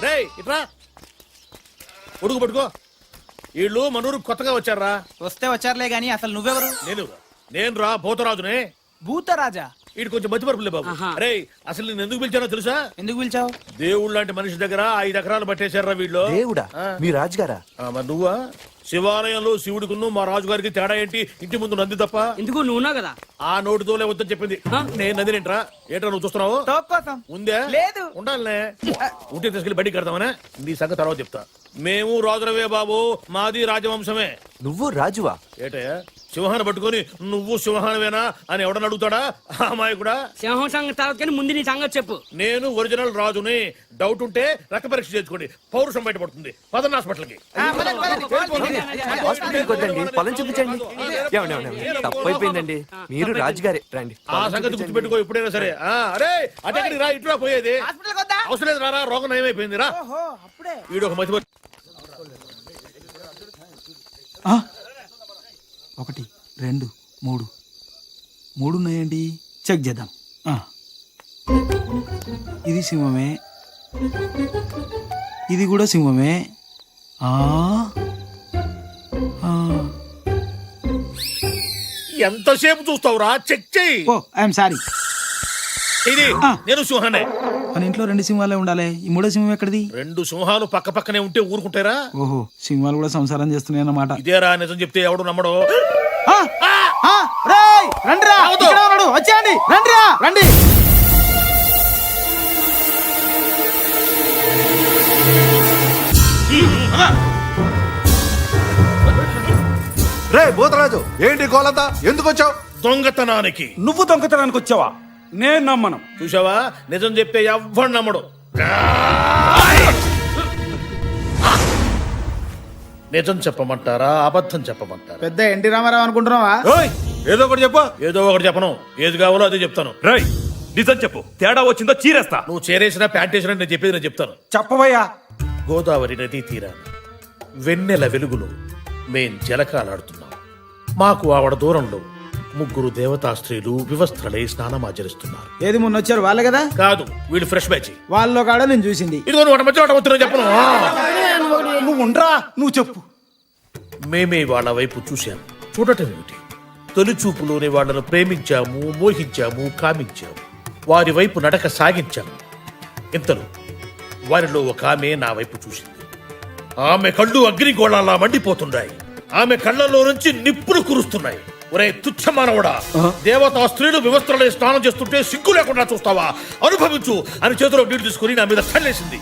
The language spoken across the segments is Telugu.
రేయ్ ఇట్రా ఉడుకు పట్టుకో. వీళ్ళు మనూరు కొత్తగా వచ్చారా? వస్తే వచ్చారులే గాని అసలు నువ్వెవరు? నేను రా భూతరాజునే. భూతరాజా? వీడు కొంచెం మతిమరుపులే బాబు. అరే అసలు నేను ఎందుకు పిలిచానో తెలుసా? ఎందుకు పిలిచావు? దేవుడు లాంటి మనిషి దగ్గర 5 ఎకరాలు పట్టేశారా వీళ్ళు. దేవుడా? మీ రాజుగారా? మరి నువ్వా? శివాలయంలో శివుడికును మా రాజుగారికి తేడా ఏంటి? ఇంటి ముందు నంది తప్ప. ఎందుకు నువ్వున్నావు కదా? ఆ నోటితోలే వద్దని చెప్పింది. నేను నందినేంట్రా? ఏంట్రా నువ్వు చూస్తున్నావు? ఉందే లేదు. ఉండాలనే ఉంటే తీసుకెళ్లి బయటికి కడతామనే. నీ సంగతి తర్వాత చెప్తా. మేము రాజులవే బాబు, మాది రాజవంశమే. నువ్వు రాజువా? ఏటయ్యా సింహాన్ని పట్టుకొని నువ్వు సింహానవేనా అని ఎవడని అడుగుతాడా? అమాయకుడా. సింహం సంగతి తర్వాత కానీ ముందు నీ సంగతి చెప్పు. నేను ఒరిజినల్ రాజుని. డౌట్ ఉంటే రక్త పరీక్ష చేసుకోండి, పౌరుషం బయటపడుతుంది. పదండి హాస్పిటల్కి. హాస్పిటల్కి వద్దండి, పొలం చూపించండి. తప్పైపోయిందండి, మీరు రాజుగారే. రండి. ఆ సంగతి గుర్తుపెట్టుకో ఎప్పుడైనా సరే. అరే అటెక్కడికి రా, ఇటురా పోయేది. అవసరం లేదు, రారా. రోగం నయమైపోయింది రా. వీడు ఒక మతి. 1 2 3 ఉన్నాయండి. చెక్ చేద్దాం. ఇది సింహమే, ఇది కూడా సింహమే. ఎంతసేపు చూస్తావురా? చెక్ చెయ్యి. I'm sorry. ఇది నేను సింహానే. మన ఇంట్లో 2 సింహాలే ఉండాలి. ఈ 3వ సింహం ఎక్కడిది? 2 సింహాలు పక్క పక్కనే ఉంటే ఊరుకుంటారా? ఓహో, సింహాలు కూడా సంసారం చేస్తున్నాయి అన్నమాట. ఇదేరా నిజం చెప్తే ఎవడు నమ్మడు. వచ్చేయండి, రండి. రే భూతరాజు, ఏంటి గోలంతా? ఎందుకు వచ్చావు? దొంగతనానికి. నువ్వు దొంగతనానికి వచ్చావా? నేను నమ్మను. చూసావా, నిజం చెప్తే ఎవ్వడు నమ్మడు. నిజం చెప్పమంటారా, అబద్ధం చెప్పమంటారా? పెద్ద ఎన్టీ రామారావు అనుకుంటున్నావా? ఏదో ఒకటి చెప్పు. ఏదో ఒకటి చెప్పను. ఏది కావాలో అదే చెప్తాను. రై నిజం చెప్పు, తేడా వచ్చిందో చీరేస్తా. నువ్వు చేరేసినా ప్యాంట్ వేసినా నేను చెప్పేది నేను చెప్తాను. చెప్పవయ్యా. గోదావరి నదీ తీరాన వెన్నెల వెలుగులో మేం జలకాలాడుతున్నాం. మాకు ఆవిడ దూరంలో 3 దేవతా స్త్రీలు వివస్త్రలై స్నానమాచరిస్తున్నారు. ఏది మొన్న వచ్చారు వాళ్ళే కదా? కాదు, వీళ్ళు ఫ్రెష్ బ్యాచ్. వాళ్ళలో కాడ నేను చూసింది. ఇదిగో వాటి మధ్య వస్తున్నా చెప్పను. నువ్వు ఉండరా, నువ్వు చెప్పు. మేమే వాళ్ళ వైపు చూశాము. చూడటం ఏమిటి? తొలి చూపులోనే వాళ్లను ప్రేమించాము, మోహించాము, కామించాము. వారి వైపు నడక సాగించాము. ఇంతలో వారిలో ఒక ఆమె నా వైపు చూసింది. ఆమె కళ్ళు అగ్నిగోళాలా మండిపోతున్నాయి. ఆమె కళ్ళలో నుంచి నిప్పులు కురుస్తున్నాయి. ఒరే తుచ్చమానవుడా, దేవతా స్త్రీలు వివస్త్రలై స్నానం చేస్తుంటే సిగ్గు లేకుండా చూస్తావా? అనుభవించు అని చేతిలో నీళ్లు తీసుకుని నా మీద చల్లేసింది.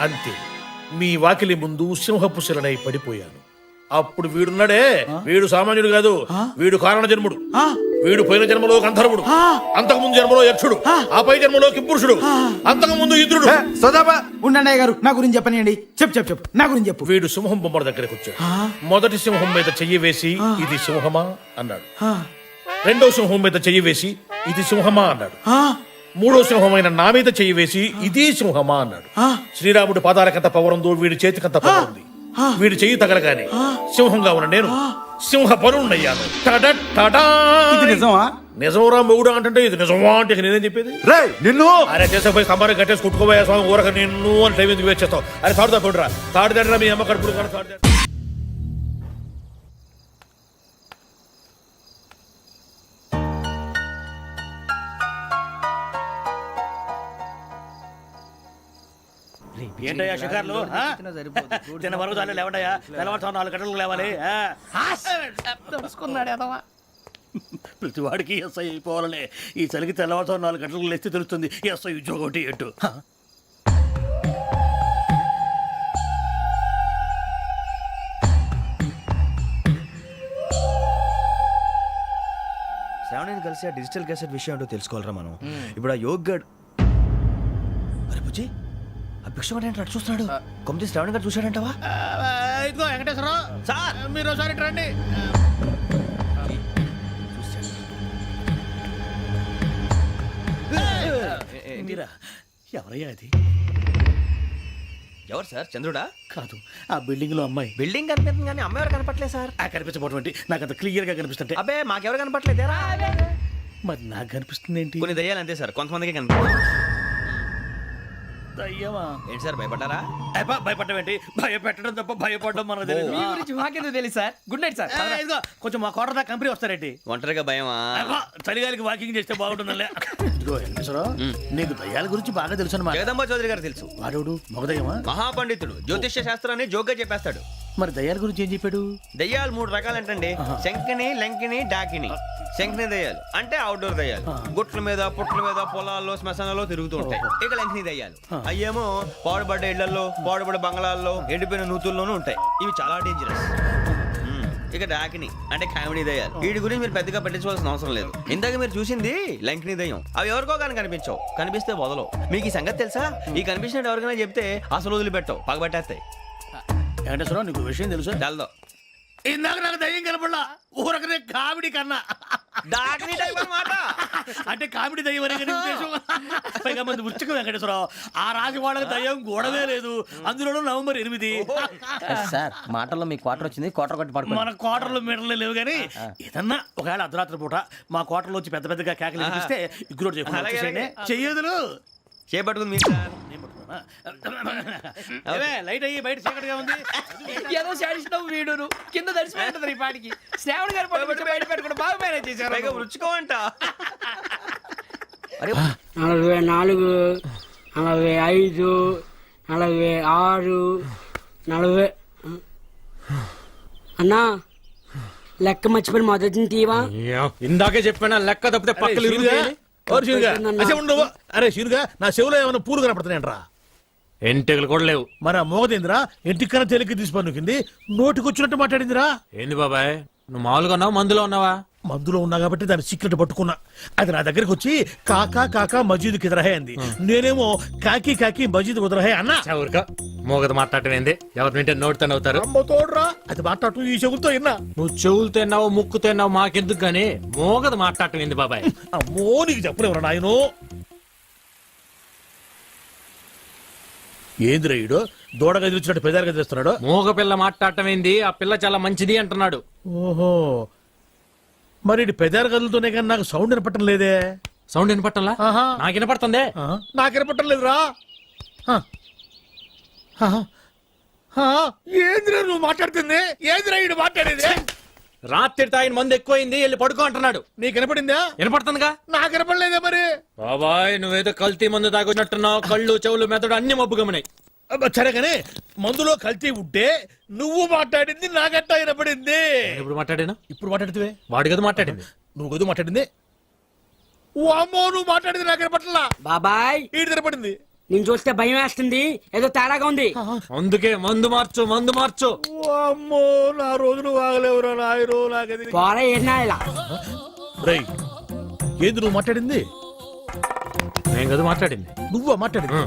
అంతే, మీ వాకిలి ముందు సింహపు శిలనై పడిపోయాను. అప్పుడు వీడున్నాడే, వీడు సామాన్యుడు కాదు, వీడు కారణ జన్ముడు. వీడు పోయిన జన్మలో గంధర్వుడు, అంతకుముందు జన్మలో యక్షుడు, ఆ పై జన్మలో కింపురుషుడు, అంతకుముందు ఇంద్రుడు. ఉండండి గారు, నా గురించి చెప్పనియండి. చెప్పు, నా గురించి చెప్పు. వీడు సింహం బొమ్మల దగ్గరకు వచ్చాడు. మొదటి సింహం మీద చెయ్యి వేసి ఇది సింహమా అన్నాడు. రెండో సింహం మీద చెయ్యి వేసి ఇది సింహమా అన్నాడు. మూడో సింహమైన నా మీద చెయ్యి వేసి ఇది సింహమా అన్నాడు. శ్రీరాముడి పాదాలకంత పవరుందో వీడి చేతికంత పవర్ ఉంది. వీడి చెయ్యి తగలగానే సింహంగా ఉన్న నేను సింహ పరుణ్ణయ్యాను. నిజంరా మొగుడు అంటే ఇది నిజమా అంటే నేనేం చెప్పేది? నిన్ను అరే చేసేపోయి స్తంభాన్ని కట్టేసి కుట్టుకోబోయే స్వామి ఊరక నిన్ను అని టైం ఎందుకు వేస్ట్ చేస్తావు? అరే తాడుదా కొడురా, తాడు దగ్గర మీ అమ్మ కడుపుడు కానీ తాడు. ఏంటయ్యా షికార్లు? తిన్న వరకు చాలు లేవండయ్యా. తెల్లవారుతాం 4 గంటలకు లేవాలి. ప్రతి వాడికి ఎస్ఐ అయిపోవాలనే. ఈ చలికి తెల్లవారుతాం 4 గంటలకు లేస్తే తెలుస్తుంది ఎస్ఐ ఉద్యోగం ఒకటి ఎటు. శ్రావణిని కలిసి ఆ డిజిటల్ క్యాసెట్ విషయం ఏంటో తెలుసుకోవాలరా మనం. ఇప్పుడు ఆ యోగ్ గడ్, అరే బుజ్జి ఆ భిక్షగాడు ఏంటో అటు చూస్తున్నాడు. కొమ్మిది శ్రావణి గారు చూశాడంటావా? ఇదిగో వెంకటేశ్వరరావు సార్, మీరు ఒకసారి రండి. ఎవరయ్యా అది? ఎవరు సార్? చంద్రుడా? కాదు, ఆ బిల్డింగ్ లో అమ్మాయి. బిల్డింగ్ కనిపిస్తుంది కానీ అమ్మాయి ఎవరు కనపట్లేదు సార్. కనిపించబోటువంటి నాకు అంత క్లియర్ గా కనిపిస్తుంటే. అబ్బే మాకెవరు కనపట్లేదేరా? మరి నాకు కనిపిస్తుంది ఏంటి? కొన్ని దయ్యాలు అంతే సార్, కొంతమందికి కనిపిస్తుంది. దయ్యమా ఏంటి సార్ భయపడ్డారా? భయపడడం ఏంటి? భయపెట్టడం తప్ప భయపడడం మనకు తెలియదు. మీ గురించి మాకెందుకు తెలుసు సార్? Good night sir. ఇదిగో కొంచెం మా కోట దాకా కంపెనీ వస్తారేంటి? ఒంటరిగా భయమా? చలిగాలికి వాకింగ్ చేస్తే బాగుంటుందిలే. ఇదిగో వెంకటేశ్వరరావు, నీకు దయ్యాల గురించి బాగా తెలుసు అన్నమాట. జగదంబ చౌదరి గారు తెలుసు. వాడోడు మగదయ్యమా? మహాపండితుడు, జ్యోతిష్య శాస్త్రాన్ని జోగ్గా చెప్పేస్తాడు. మరి దయ్యాల గురించి ఏం చెప్పాడు? దయ్యాలు 3 రకాలంటండి. శంకిని, లంకిని, డాకిని. శంకిని దయ్యాలు అంటే అవుట్డోర్ దయ్యాలు, గుట్ల మీద పుట్ల మీద పొలాల్లో శ్మశానాల్లో తిరుగుతూ ఉంటాయి. ఇక లంకిని దయ్యాలు అయ్యేమో పాడుబడ్డ ఇళ్లలో, పాడుబడ్డ బంగ్లాల్లో, ఎండిపోయిన నూతుల్లోనూ ఉంటాయి. ఇవి చాలా డేంజరస్. ఇక డాకిని అంటే కామెడీ దయ్యాలు. వీటి గురించి మీరు పెద్దగా పట్టించుకోవాల్సిన అవసరం లేదు. ఇందాక మీరు చూసింది లంకిని దయ్యం. అవి ఎవరికో కానీ కనిపించవు, కనిపిస్తే వదలవు. మీకు ఈ సంగతి తెలుసా? ఈ కనిపించినట్టు ఎవరికైనా చెప్తే అసలు వదిలిపెట్టవు, పగబట్టేస్తాయి. వెంకటేశ్వరరావు, నీకు విషయం తెలుసు? డల్దో ఇందాక నాకు దయ్యం కనపడలా, ఊరకనే కామెడీ కన్నా. డాకిని టైప్ అన్నమాట. అంటే కామెడీ దయ్యం అనే కదా ఉద్దేశం. పైగా మంది ఉచ్చకం వెంకటేశ్వరరావు. ఆ రాజు వాళ్ళకి దయ్యం గొడవే లేదు. అందులోనూ నవంబర్ 8. సార్ మాటల్లో మీ క్వార్టర్ వచ్చింది, క్వార్టర్ కొట్టి పడుకో. మన క్వార్టర్లో మీటర్లు లేవు కానీ ఏదన్నా ఒకవేళ అర్ధరాత్రి పూట మా క్వార్టర్లో వచ్చి పెద్ద పెద్దగా కేకలు వినిపిస్తే ఇగ్గురు అలాగే. చెయ్యదులు చేపట్టుకుంది మీరు సార్. లైట్ అయ్యి బయట చీకటిగా ఉంది. ఏదో శాడిస్తావు వీడును కింద దర్శనం ఈ పాటికి. శ్రావణ్ గారు పట్టుకొచ్చి బయట పెట్టుకుంటే బాగా మేనేజ్ చేశారు. పైగా రుచుకోమంట. 44, 45, 46, 40. అన్నా లెక్క మర్చిపోయి మొదటి తీవా. ఇందాకే చెప్పాను లెక్క తప్పితే పక్కలు అరే శీనుగా, నా చెవులో ఏమైనా పూలు కనపడుతున్నాయంట్రా? ఎంటెకలు కూడా లేవు. మరి ఆ మోగదేంద్రా ఇంటికన్నా తేలిక తీసి పన్నుకింది, నోటికి వచ్చినట్టు మాట్లాడిందిరా. ఏంది బాబాయ్, నువ్వు మామూలుగా ఉన్నావా మందులో ఉన్నావా? మందులో ఉన్నా కాబట్టి దాని సీక్రెట్ పట్టుకున్నా. అది నా దగ్గరికి వచ్చి కాకా కాకా మజీద్ కిదరహే అంది. నేనేమో కాకి కాకి మజీద్ కుదరహే అన్నా. ఊరిక మోగదు మాట్లాడటం ఏంది? ఎవరి వింటే నోటితో అవుతారు. అమ్మ తోడురా, అది మాట్లాడటం ఈ చెవులతో విన్నా. నువ్వు చెవులతో ఎన్నావు ముక్కుతో ఎన్నావు మాకెందుకు గానీ మోగదు మాట్లాడటం ఏంది బాబాయ్? అమ్మో నీకు చెప్పలేవరా నాయను. ఏందిరా ఈడు దూడగా తెలిసినట్టు పెదాలుగా తెస్తున్నాడు? మోగ పిల్ల మాట్లాడటం ఏంది? ఆ పిల్ల చాలా మంచిది అంటున్నాడు. ఓహో, మరి ఇటు పెదాలు కదులుతూనే కానీ నాకు సౌండ్ వినపట్టం లేదే. సౌండ్ వినపట్టంలా? ఆహా. నాకు వినపడుతుందే. నాకు వినపట్టం లేదురా. ఏందిరా నువ్వు మాట్లాడుతుంది? ఏందిరా ఈడు మాట్లాడేది? రాత్రి తాగిన మందు ఎక్కువైంది, వెళ్ళి పడుకో అంటున్నాడు. నీకు వినపడిందా? వినపడుతుందిగా. నాకు వినపడలేదే మరి. బాబాయ్ నువ్వేదో కల్తీ మందు తాగున్నట్టున్నావు. కళ్ళు చెవులు మెదడు అన్ని మబ్బు గమనాయి. సరే కానీ మందులో కల్తీ ఉంటే నువ్వు మాట్లాడింది నాగట్టా వినపడింది. ఇప్పుడు మాట్లాడాను. ఇప్పుడు మాట్లాడితే వాడి కదా మాట్లాడింది. నువ్వు గదు మాట్లాడింది. ఓ అమ్మో, నువ్వు మాట్లాడింది నాకు వినపట్లా. బాబాయ్ ఈడు వినపడింది. నేను చూస్తే భయం వేస్తుంది, ఏదో తేడాగా ఉంది. అందుకే మందు మార్చు, మందు మార్చు. ఓ అమ్మో, నా రోజులు వాగలేవురా నాయరు. నాకది పోరా ఏనా ఇలా. రేయ్, ఏంది నువ్వు మాట్లాడింది? నేను కదా మాట్లాడింది. నువ్వా మాట్లాడింది?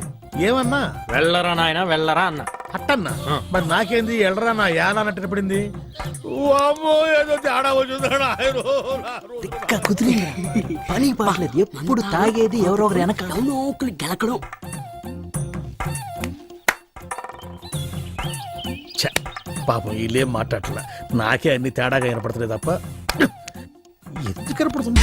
ఏమన్నా? వెళ్ళరా నాయన వెళ్ళరా అన్న. అట్టన్నా? మరి నాకేంది ఎల్లరా నా యానా అన్నట్టు పడింది. ఓ అమ్మో, ఏదో తేడా వచ్చిందా నాయరు. పని పాడలేదు, ఎప్పుడు తాగేది ఎవరో ఒకరు వెనక. నోకులు గెలకడం. ఛ, పాపం వీళ్ళేం మాట్లాడట్లా. నాకే అన్ని తేడాగా వినపడుతుంది తప్ప ఎందుకు కనపడుతుంది?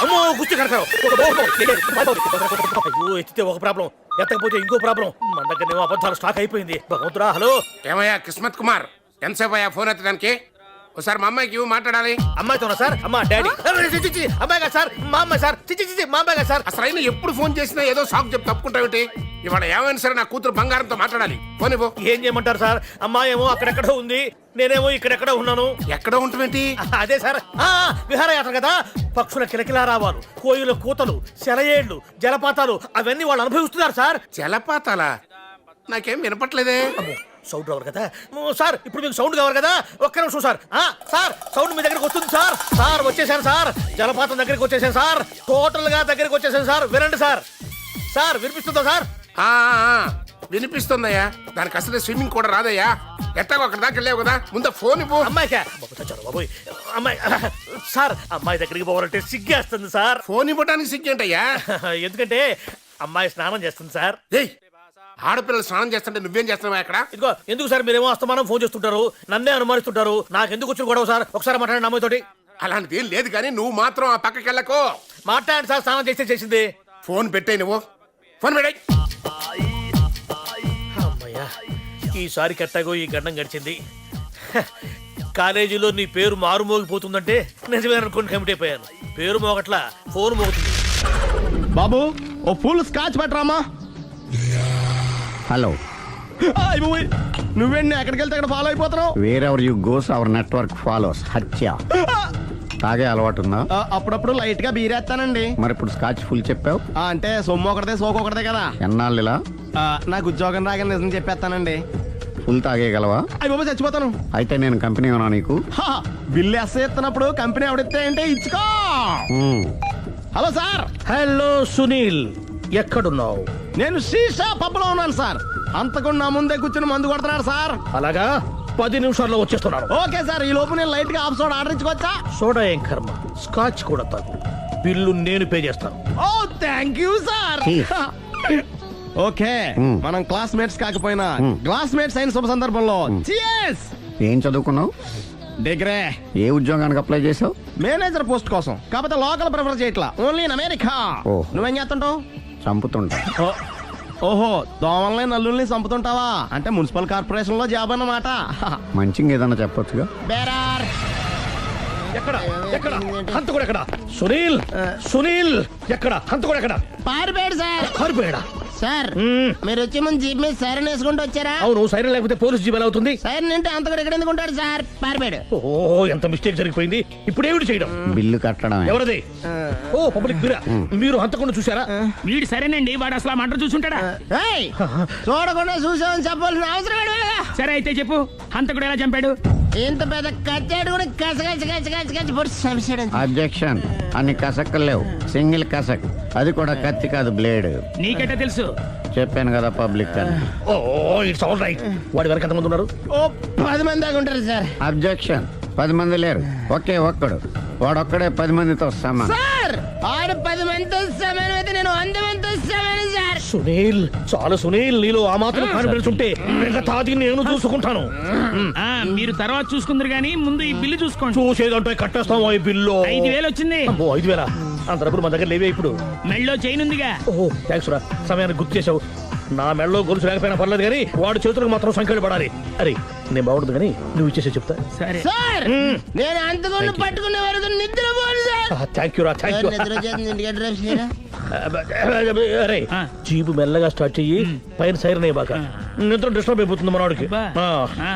అమ్మో, గుర్తు కడతావు. అయ్యో, ఎత్తితే ఒక ప్రాబ్లం, ఎత్తకపోతే ఇంకో ప్రాబ్లం. మన దగ్గర అబద్ధాలు స్టాక్ అయిపోయింది. భగవంతుడా. హలో ఏమయ్యా కిస్మత్ కుమార్, ఎంతసేపు అయ్యా ఫోన్ ఎత్తడానికి? ఒకసారి మా అమ్మాయికి మాట్లాడాలి. అమ్మాయితోనా సార్? అమ్మా డాడీ. అమ్మాయి కదా సార్, మా అమ్మాయి సార్. మా అమ్మాయి కదా సార్. అసలు అయినా ఎప్పుడు ఫోన్ చేసినా ఏదో సాకు చెప్పి తప్పుకుంటావేంటి? ఇవాళ ఏమైనా సరే నా కూతురు బంగారంతో మాట్లాడాలి. ఫోన్ ఇవ్వు. ఏం చేయమంటారు సార్? అమ్మాయి ఏమో అక్కడెక్కడో ఉంది, నేనేమో ఇక్కడెక్కడో ఉన్నాను. ఎక్కడో ఉంటుందేంటి? అదే సార్, విహారయాత్ర కదా. పక్షుల కిలకిలారావాలు, కోయిల కూతలు, సెలయేళ్లు, జలపాతాలు అవన్నీ వాళ్ళు అనుభవిస్తున్నారు సార్. జలపాతాలా? నాకేం వినపట్లేదే. సౌండ్ రావాలి కదా సార్. ఇప్పుడు మీకు సౌండ్ కావాలి కదా. ఒక్క నిమిషం సార్. సార్, సౌండ్ మీ దగ్గరికి వస్తుంది సార్. సార్ వచ్చేసాను సార్, జలపాతం దగ్గరికి వచ్చేసాను సార్. టోటల్ గా దగ్గరికి వచ్చేసాను సార్. వినండి సార్. సార్ వినిపిస్తుందా సార్? వినిపిస్తుందయ్యా. దానికి అసలు స్విమ్మింగ్ కూడా రాదయ్యా. ఎట్టాగో అక్కడ దాకా వెళ్ళావు కదా, ముందు ఫోన్ ఇవ్వు. అమ్మాయికా బాబు, చచ్చాను బాబోయ్. అమ్మాయి సార్, అమ్మాయి దగ్గరికి పోవాలంటే సిగ్గేస్తుంది సార్. ఫోన్ ఇవ్వడానికి సిగ్గేంటయ్యా? ఎందుకంటే అమ్మాయి స్నానం చేస్తుంది సార్. ఏయ్, ఆడపిల్లలు స్నానం చేస్తుంటే నువ్వేం చేస్తున్నావా ఇక్కడ? ఇదిగో ఎందుకు సార్ మీరేమో అస్తమానం ఫోన్ చేస్తుంటారు, నన్నే అనుమానిస్తుంటారు. నాకు ఎందుకు వచ్చిన గొడవ సార్? ఒకసారి మాట్లాడండి అమ్మాయితోటి. అలాంటిది ఏం లేదు కానీ నువ్వు మాత్రం ఆ పక్కకి వెళ్ళకు. మాట్లాడండి సార్, స్నానం చేస్తే చేసింది. ఫోన్ పెట్టాయి నువ్వు. ఫోన్ పెట్టాయి. అమ్మయ్యా, ఈసారి కట్టాగో ఈ గండం గడిచింది. హ, కాలేజీలో నీ పేరు మారుమోగిపోతుందంటే నిజమే అనుకోని కమిటీ అయిపోయాను. పేరు మోగట్లా, ఫోన్ మోగుతుంది. బాబు ఓ ఫుల్ స్కాచ్ పెట్టరామా. హలో, నువ్వేండి ఎక్కడికి వెళ్తే అక్కడ ఫాలో అయిపోతున్నావు? Wherever you goes our network follows. హత్య. తాగే అలవాటు ఉందా? అప్పుడప్పుడు లైట్ గా బీరేస్తానండి. మరి ఇప్పుడు స్కాచ్ ఫుల్ చెప్పావు. అంటే సొమ్ము ఒకటిదే సోకు ఒకటిదే కదా. ఎన్నాళ్ళు ఇలా? నాకు ఉద్యోగం రాగానే నిజం చెప్పేస్తానండి. ఫుల్ తాగేయగలవా? అయ్యి బాబు చచ్చిపోతాను. అయితే నేను కంపెనీ ఉన్నా నీకు. బిల్లు ఎస్ ఎత్తినప్పుడు కంపెనీ ఎవడితే అంటే ఇచ్చుకో. Hello sir. హలో సునీల్, ఎక్కడున్నావు? నేను శీషా పబ్బులో ఉన్నాను సార్. అంతకుండా నా ముందే కూర్చుని మందు కొడుతున్నాడు సార్. అలాగా, 10 నిమిషాల్లో వచ్చేస్తున్నాను. ఓకే సార్, ఈ లోపు నేను లైట్ గా ఆఫ్ సోడా ఆర్డర్ ఇచ్చుకోవచ్చా? సోడా ఏం కర్మ, స్కాచ్ కూడా తాగు. బిల్లు నేను పే చేస్తాను. ఓ థ్యాంక్ యూ సార్. ఓకే, మనం క్లాస్మేట్స్ కాకపోయినా క్లాస్మేట్స్ అయిన శుభ సందర్భంలో cheers. ఏం చదువుకున్నావు? డిగ్రీ. ఏ ఉద్యోగానికి అప్లై చేసావు? మేనేజర్ పోస్ట్ కోసం. కాకపోతే లోకల్ ప్రిఫర్ చేయట్లా, ఓన్లీ ఇన్ అమెరికా. ఓ. నువ్వేం చేస్తుంటావు? చంపుతుంటా. ఓహో, దోమల్ని నల్లుల్ని చంపుతుంటావా? అంటే మున్సిపల్ కార్పొరేషన్ లో జాబ్ అన్నమాట. మంచిగా ఏదన్నా చెప్పొచ్చుగా. బేరార్. ఎక్కడ ఎక్కడ హంతకుడు ఎక్కడ? సునీల్, సునీల్ ఎక్కడ? హంతకుడు ఎక్కడ? పారిపోయాడు సార్. కారిపోయాడా? సార్ మీరు వచ్చే ముందు జీప్ మీద సైరన్ వేసుకుంటూ వచ్చారా? అవును, సైరన్ లేకపోతే పోలీస్ జీబ్ ఎలా అవుతుంది? సైరన్ అంటే అంతకుడు ఎక్కడ ఎందుకు ఉంటాడు సార్? పారిపోయాడు. ఓ, ఎంత మిస్టేక్ జరిగిపోయింది. ఇప్పుడు ఏమిటి చేయడం? బిల్లు కట్టడమే. ఎవరిది? ఓ, పబ్లిక్ బిరా. మీరు హంతకుండా చూసారా? వీడు సరేనండి, వాడు అసలు ఆ మంట చూసుంటాడా? ఏయ్, చూడకుండా చూసామని చెప్పాల్సిన అవసరం లేదు. సరే అయితే చెప్పు, హంతకుడు ఎలా చంపాడు? ఇంత పెద్ద కచ్చాడు కూడా కచ్చ పొడి సమస్య. అబ్జెక్షన్. అన్ని కసక్కులు లేవు, సింగిల్ కసక్. అది కూడా కత్తి కాదు, బ్లేడ్. నీకెట్టా తెలుసు? చెప్పాను కదా పబ్లిక్ అని. ఓ, ఇట్స్ ఆల్ రైట్. వాడి వరకు ఎంతమంది ఉన్నారు? ఓ 10 మంది దాకా ఉంటారు సార్. అబ్జెక్షన్. 10 మంది లేరు, ఒకే ఒక్కడు. వాడొక్కడే 10 మందితో సమానం. సార్ ఆడు 10 మందితో సమానం అయితే నేను 100 మందితో సమానం సార్. సునీల్, చాలు సునీల్, నీలో ఆ మాత్రం కాన్ఫిడెన్స్ ఉంటే మిగతాది నేను చూసుకుంటాను. మీరు తర్వాత చూసుకుందరు గానీ ముందు ఈ బిల్లు చూసుకోండి. చూసేదంటే కట్టేస్తాము ఈ బిల్లు. 5,000 వచ్చింది. 5,000? అంత డబ్బులు మన దగ్గర లేవే ఇప్పుడు. మెళ్ళో చైన్ ఉందిగా. ఓహో, థ్యాంక్స్ రా, సమయానికి గుర్తు చేసావు. నా మెడలో గొలుసు లేకపోయినా పర్లేదు కానీ వాడి చేతులకు మాత్రం సంఖ్యలు పడాలి. అరే, నేను బాగుంటుంది కానీ నువ్వు ఇచ్చేసే చెప్తా. సరే సార్ నేను అంతకుండా పట్టుకునే వరకు నిద్రపోను సార్. థ్యాంక్ యూ రా, థ్యాంక్ యూ. నిద్ర వచ్చేస్తుంది, ఇంటికి డ్రైవ్ చేయరా? అరే, జీబు మెల్లగా స్టార్ట్ చెయ్యి, పైన సైరన్ అయ్యి బాగా. నిద్ర డిస్టర్బ్ అయిపోతుంది మనవాడికి. బా. ఆ.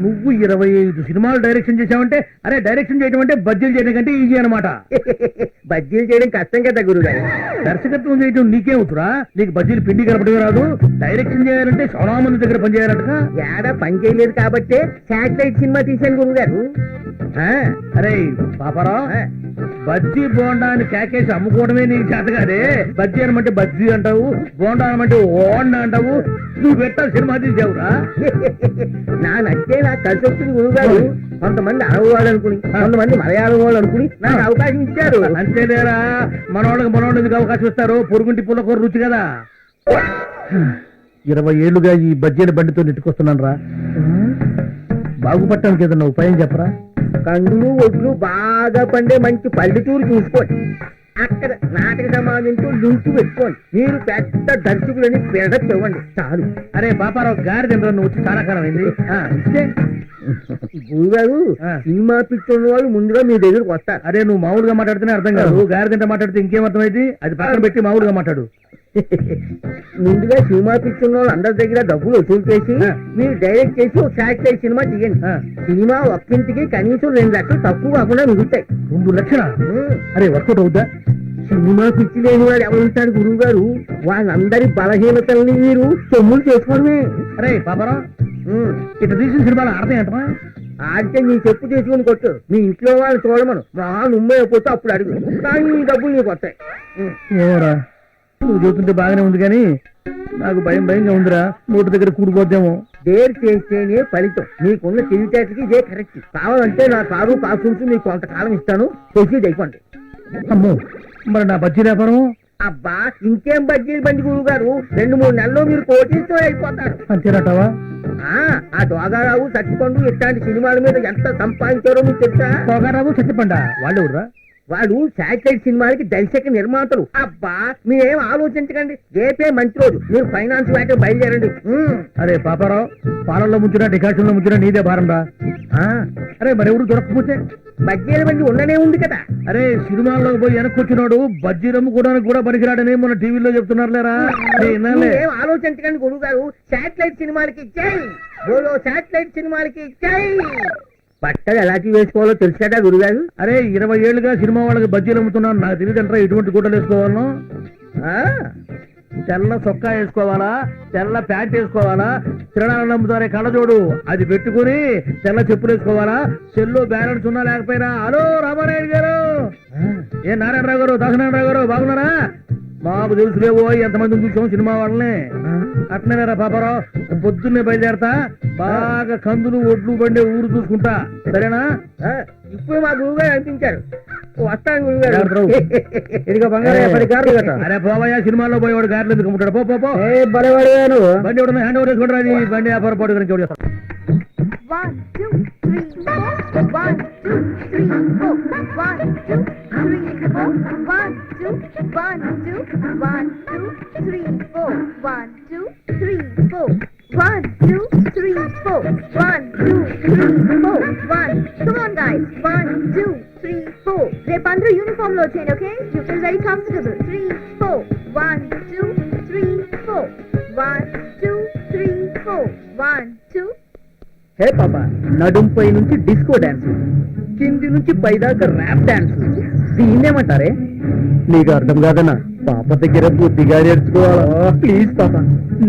నువ్వు 25 సినిమాలు డైరెక్షన్ చేసావంటే, అరే డైరెక్షన్ చేయడం అంటే బడ్జెట్ చేయడం కంటే ఈజీ అనమాట. బడ్జెట్ చేయడం కష్టం కదా గురుగారు. దర్శకత్వం చేయడం నీకేమవుతురా? నీకు బడ్జెట్ పిండి కలపడమే రాదు. డైరెక్షన్ చేయాలంటే చాలా మంది దగ్గర పని చేయాలంట. ఏడా పని చేయలేదు కాబట్టి శాటిలైట్ సినిమా తీశాను గురుగారు. అరే పాపారావు, బజ్జీ బోండా అని కేకేసి అమ్ముకోవడమే నీకు చేత కాదే. బజ్జీ అనమంటే బజ్జీ అంటావు, బోండా అనమంటే ఓండా అంటావు. నువ్వు పెట్టా సినిమా తీసావురా. నా నచ్చే నాకు కలిసి వచ్చింది గురుగారు. కొంతమంది అరవ వాళ్ళు అనుకుని, కొంతమంది మలయాళం వాళ్ళు అనుకుని నాకు అవకాశం ఇచ్చారు. అంతేలేరా, మనోళ్ళకి ఎందుకు అవకాశం ఇస్తారు? పొరుగుంటి పుల్లకూర రుచి కదా. 20 ఏళ్లుగా ఈ బజ్జీల బండితో నెట్టుకొస్తున్నాను రా. బాగుపడటానికి ఏదన్నా ఉపాయం చెప్పరా? కందులు ఒడ్లు బాగా పండే మంచి పల్లెటూరు చూసుకోండి. అక్కడ నాటక సమాజంతో లింక్ పెట్టుకోండి. మీరు పెద్ద దర్శకులని పెడత ఇవ్వండి చాలు. అరే పాపారావు గారి దగ్గర నువ్వు వచ్చి చాలా కాలం అయింది. గురుగారు, సినిమా పిక్చర్ వాళ్ళు ముందుగా మీ దగ్గరకు వస్తారు. అరే నువ్వు మామూలుగా మాట్లాడితేనే అర్థం కాదు. గారి తింటే మాట్లాడితే ఇంకేం అర్థమైంది? అది పక్కన పెట్టి మామూలుగా మాట్లాడు. ముందుగా సినిమా పిక్చర్ వాళ్ళు అందరి దగ్గర డబ్బులు వసూలు చేసి మీరు డైరెక్ట్ చేసి ఒక శాటిలైట్ సినిమా తీయండి. సినిమా ఒక్కింటికి కనీసం 2 లక్షలు తక్కువ కాకుండా మిగులుతాయి. 2 లక్షలా? అరే వర్కౌట్ అవుద్దా? సినిమా పిచ్చి లేని వాడు ఎవరు ఉంటాడు గురువు గారు? వాళ్ళందరి బలహీనతల్ని మీరు సొమ్ములు చేసుకోవడమే. అరే పాపరా, ఇట్లా తీసిన సినిమాలు అర్థం ఏంటమా? ఆడితే నీ చెప్పు తీసుకుని కొట్టు మీ ఇంట్లో వాళ్ళు చూడమను మా నుమ్మే పోతే అప్పుడు అడుగు కానీ ఈ డబ్బులు నీకు వస్తాయి. ఏమోరా నువ్వు చూస్తుంటే బాగానే ఉంది కానీ నాకు భయంగా ఉందిరా నోటి దగ్గర కూడిపోద్దేమో. డేర్ చేస్తేనే ఫలితం. నీకున్న తెలివితేటకి ఇదే కరెక్ట్. కావాలంటే నా కారు కాస్ట్యూమ్స్ మీకు కొంతకాలం ఇస్తాను, ప్రొసీడ్ అయిపోండి. అమ్మో మరి నా బజ్జీ వ్యాపారం? అబ్బా ఇంకేం బజ్జీలు బండి గురువు గారు, 2-3 నెలల్లో మీరు కోటీశ్వరులు అయిపోతారు. అంతేనటవా? ఆ దోగారావు సత్తిపండు ఇట్లాంటి సినిమాల మీద ఎంత సంపాదించారో మీకు తెలుసా? దోగారావు సత్తిపండ వాళ్ళు ఎవరురా? వాడు శాటిలైట్ సినిమాలకి దర్శక నిర్మాతలు. అబ్బా మీరేం ఆలోచించకండి, రేపే మంచి రోజు, మీరు ఫైనాన్స్ వేట బయలుదేరండి. అరే పాపారావు, పాలల్లో ముంచురా డికాషన్ లో ముంచురా నీదే భారం రా. అరే మరెవరు దొరకకపోతే బజ్జీల బండి ఉండనే ఉంది కదా. అరే సినిమాల్లోకి పోయి వెనక్కొచ్చినాడు బజ్జీ రమ్ముకోవడానికి కూడా పనికిరాడని మన టీవీలో చెప్తున్నారు లేరా. ఏం ఆలోచించకండి గురువు గారు, శాటిలైట్ సినిమాలకి జై బోలో, శాటిలైట్ సినిమాలకి జై. బట్టలు ఎలాంటి వేసుకోవాలో తెలుసు కదా గురుగారు. అరే 20 ఏళ్ళుగా సినిమా వాళ్ళకి బజ్జీలు అమ్ముతున్నాను, నాకు తెలియదంటారా ఎటువంటి గుడ్డలు వేసుకోవాలను? తెల్ల చొక్కా వేసుకోవాలా, తెల్ల ప్యాంట్ వేసుకోవాలా, తిరణాలను అమ్ముతారే కళ్ళజోడు అది పెట్టుకుని తెల్ల చెప్పులు వేసుకోవాలా, చెల్లు బ్యాలెన్స్ ఉన్నా లేకపోయినా. హలో రామారాయుడు గారు, ఏ నారాయణరావు గారు, దాసనారాయణరావు గారు బాగున్నారా? మాకు తెలుసులేవో ఎంతమందిని చూసాం సినిమా వాళ్ళని. అట్నేరా పాపారావు, పొద్దున్నే బయలుదేరతా, బాగా కందులు ఒడ్లు బండి ఊరు చూసుకుంటా, సరేనా? ఇప్పుడు మా గురువు గారు అనిపించారు, వస్తాను గురువు గారు. ఇదిగో బంగారం 10 కార్లు కదా. అరే పోవయ్యా, సినిమాల్లో పోయేవాడు గారెలు ఎందుకు ఉంటాడు? పో పో బలవాడు బండి ఎవడన్నా హ్యాండ్ ఓవర్ చేసుకుంటారా? అది బండి వ్యాపార పాటు గురించి ఎవరు చేస్తాడు? 1 2 3 4 1 2 3 4 1 2 3 4 1 2 1 2 1 2 3 4 1 2 3 4 1 2 3 4 1 2 3 4 1. Come on guys, 1 2 3 4. రేపు అందరూ యూనిఫామ్ లో వచ్చేయండి, okay? You feel very comfortable. 3 4 1 2 3 4 1 2 3 4 1 2. హే పాప, నడుంపై నుంచి డిస్కో డాన్స్, కింది నుంచి పైదాకా ర్యాప్ డాన్స్, దీన్నేమంటారే? నీకు అర్థం కాదన్నా, పాప దగ్గర బుద్ధిగా నేర్చుకోవాలా? ప్లీజ్ పాప,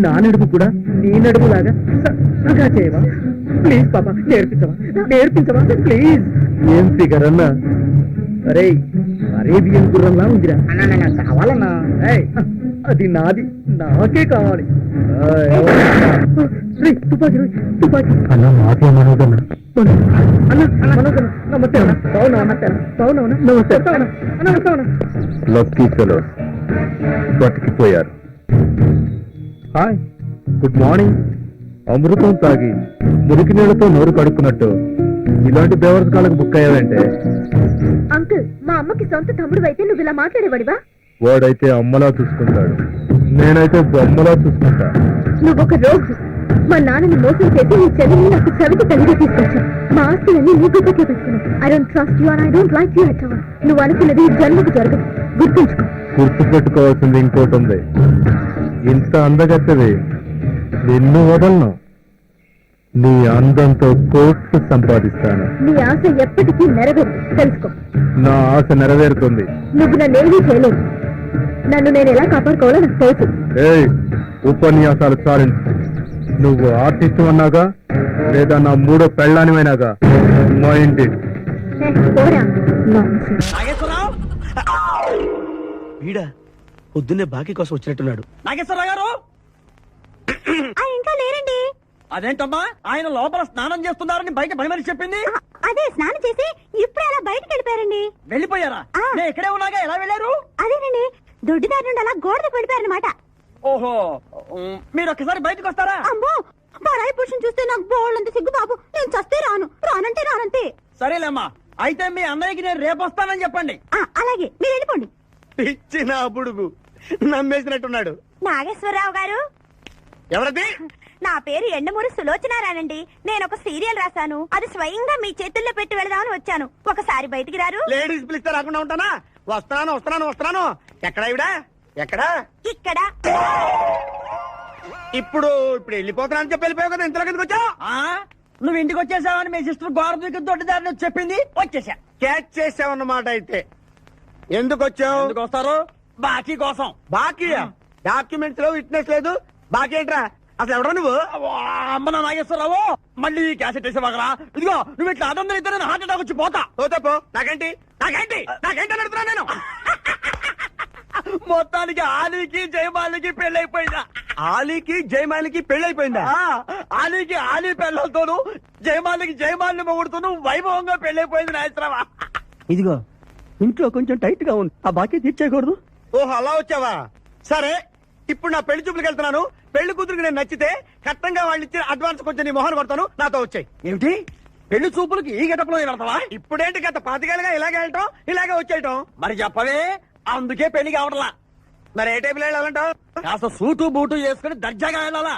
నా నడుపు కూడా నీ నడుపు లాగా చక్కగా చేయవా? ప్లీజ్ పాప, నేర్పించవా ప్లీజ్. ఏం ఫిగర్ అన్నా? అరే అరేబియన్ గుర్రంలా ఉందిరా. కావాలన్నా? అది నాది, నాకే కావాలి. తుపాకీ అన్న మాకే మనోదన్నా. నమస్తే లక్కీ ఫెలోస్ బతికిపోయారు. Hi, good morning. అమృతం తాగి మురికి నీళ్ళతో నోరు కడుక్కున్నట్టు ఇలాంటి బేవర్స్ కాళ్ళకు బుక్ అయ్యావంటే. అంకుల్, మా అమ్మకి సొంత తమ్ముడు అయితే నువ్వు ఇలా మాట్లాడేవాడివా? వాడైతే అమ్మలా చూసుకుంటాడు, నేనైతే బొమ్మలా చూసుకుంటా. నువ్వొక రోజు మా నాన్నని మోసం చేసి నీ చెల్లిని నాకు చవిటి తల్లిగా తీసుకొచ్చావు. మా ఆస్తులన్నీ నీ గుర్తుకే పెట్టుకున్నావు. I don't trust you and I don't like you at all. నువ్వు అనుకున్నది జన్మకు జరగదు, గుర్తుంచుకో. గుర్తు పెట్టుకోవాల్సింది ఇంకోటి ఉంది. ఇంత అందగత్తది నిన్ను వదలను. నీ అందంతో కోట్లు సంపాదిస్తాను. నీ ఆశ ఎప్పటికీ నెరవేరు, తెలుసుకో. నా ఆశ నెరవేరుతుంది. నువ్వు నన్నేమీ చేయలేవు. నన్ను నేను ఎలా కాపాడుకోవాలో నాకు తెలుసు. ఏయ్, ఉపన్యాసాలు చాలు. నువ్వు ఆర్టిస్ట్ అన్నాగా లేదా నా 3వ పెళ్ళానివైనాగా మా ఇంటి వీడా పొద్దున్నే బాకీ కోసం వచ్చినట్టున్నాడు. నాగేశ్వరరావు గారు ఇంకా లేరండి. అదేంటమ్మా, ఆయన లోపల స్నానం చేస్తున్నారని బయట పని మనిషి చెప్పింది. అదే స్నానం చేసి ఇప్పుడు అలా బయటకు వెళ్ళిపోయారండి. వెళ్ళిపోయారా? నేను ఇక్కడే ఉన్నాగా, ఎలా వెళ్ళారు? అదేనండి, దొడ్డిదారి నుండి అలా గోడకు వెళ్ళిపోయారనమాట. ఓహో, మీరు ఒక్కసారి బయటకు వస్తారా? అమ్మో, పరాయి పురుషుని చూస్తే నాకు బోళ్ళంత సిగ్గు బాబు. నేను చస్తే రానంటే రానంతే. సరేలేమ్మా, అయితే మీ అన్నయ్యకి నేను రేపు వస్తానని చెప్పండి. అలాగే, మీరు వెళ్ళిపోండి. ఇచ్చిన బుడుగు నమ్మేసినట్టున్నాడు. నాగేశ్వరరావు గారు, ఎవరది? నా పేరు ఎండమూరి సులోచనారానండి. నేను ఒక సీరియల్ రాశాను, అది స్వయంగా మీ చేతుల్లో పెట్టి వెళదామని వచ్చాను. ఒకసారి బయటికి రారు? లేడీస్ పిలిస్తే రాకుండా ఉంటానా? వస్తున్నాను. ఎక్కడ ఇవిడా? ఎక్కడా? ఇక్కడ. ఇప్పుడు వెళ్ళిపోతున్నా అని చెప్పి వెళ్ళిపోయావు కదా, ఇంతలో కిందకి వచ్చావు. నువ్వు ఇంటికి వచ్చేసావని మీ సిస్టర్ గోడ దూకి దొడ్డిదారిని చెప్పింది, వచ్చేసా. క్యాచ్ చేసావన్నమాట. అయితే ఎందుకు వచ్చావు? ఎందుకు వస్తారు? బాకీ కోసం. బాకీ? డాక్యుమెంట్స్ లో విట్నెస్ లేదు, బాకీ ఏంట్రా? అసలు ఎవడా నువ్వు అమ్మ నా నాగేశ్వరరావు మళ్ళీ క్యాసెట్ వేసేవాగరా ఇదిగో నువ్వు ఇట్లా అదొందరూ ఇద్దరు హార్ట్ అటాక్ వచ్చి పోతా పోతాపో నాకేంటి నాకేంటి నాకేంటి అని అడుగుతున్నా నేను మొత్తానికి ఆలీకి జయమాలికి పెళ్ళైపోయిందా ఆలీకి జయమాలికి పెళ్ళైపోయిందా ఆలీకి ఆలీ పెళ్ళతోను జయమాలికి జయమాలిని మొగుడుతూను వైభవంగా పెళ్ళైపోయింది నాగేశ్వరరావా ఇదిగో ఇంట్లో కొంచెం టైట్ గా ఉంది ఆ బాకీ తీర్చేయకూడదు ఓహో అలా వచ్చావా సరే ఇప్పుడు నా పెళ్లి చూపులకు వెళ్తున్నాను పెళ్లి కూతురికి నేను నచ్చితే కట్టంగా వాళ్ళు ఇచ్చిన అడ్వాన్స్ కొంచెం నీ మొహన్ కొడతాను నాతో వచ్చాయి ఏమిటి పెళ్లి చూపులకి ఈ గెటప్లో వెళ్తావా ఇప్పుడేంటి గత పాతికేళ్ళగా ఇలాగే వెళ్ళటం ఇలాగే వచ్చేయటం మరి చెప్పవే అందుకే పెళ్లి కావట్లా మరి ఏ టైపులో వెళ్ళాలంటావు కాస్త సూటు బూటు వేసుకుని దర్జాగా వెళ్ళాలా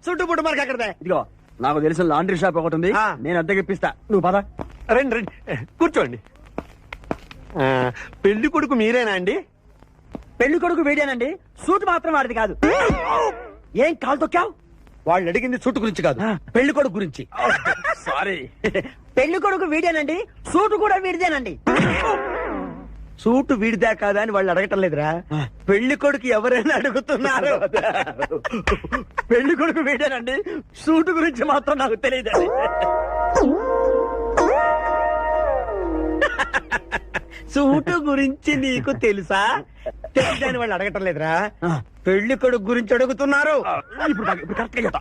సూటు బూటు మనకి అక్కడదే ఇదిగో నాకు తెలిసిన లాండ్రీ షాప్ ఒకటి ఉంది నేను అద్దెకి ఇప్పిస్తా నువ్వు పద రండి రండి కూర్చోండి పెళ్లి కొడుకు మీరేనా అండి పెళ్లి కొడుకు వీడేనండి సూట్ మాత్రం వాడిది కాదు ఏం కాలు తొక్కావు వాళ్ళు అడిగింది సూట్ గురించి కాదు పెళ్లి కొడుకు గురించి సారీ పెళ్లి కొడుకు వీడేనండి సూట్ కూడా వీడిదేనండి సూటు వీడిదా కాదా అని వాళ్ళు అడగటం లేదురా పెళ్లి కొడుకు ఎవరైనా అడుగుతున్నారు పెళ్లి కొడుకు వీడేనండి సూటు గురించి మాత్రం నాకు తెలియదండి సూటు గురించి నీకు తెలుసా తెలియదని వాళ్ళు అడగటం లేదురా పెళ్లి కొడుకు గురించి అడుగుతున్నారు ఇప్పుడు కరెక్ట్ గా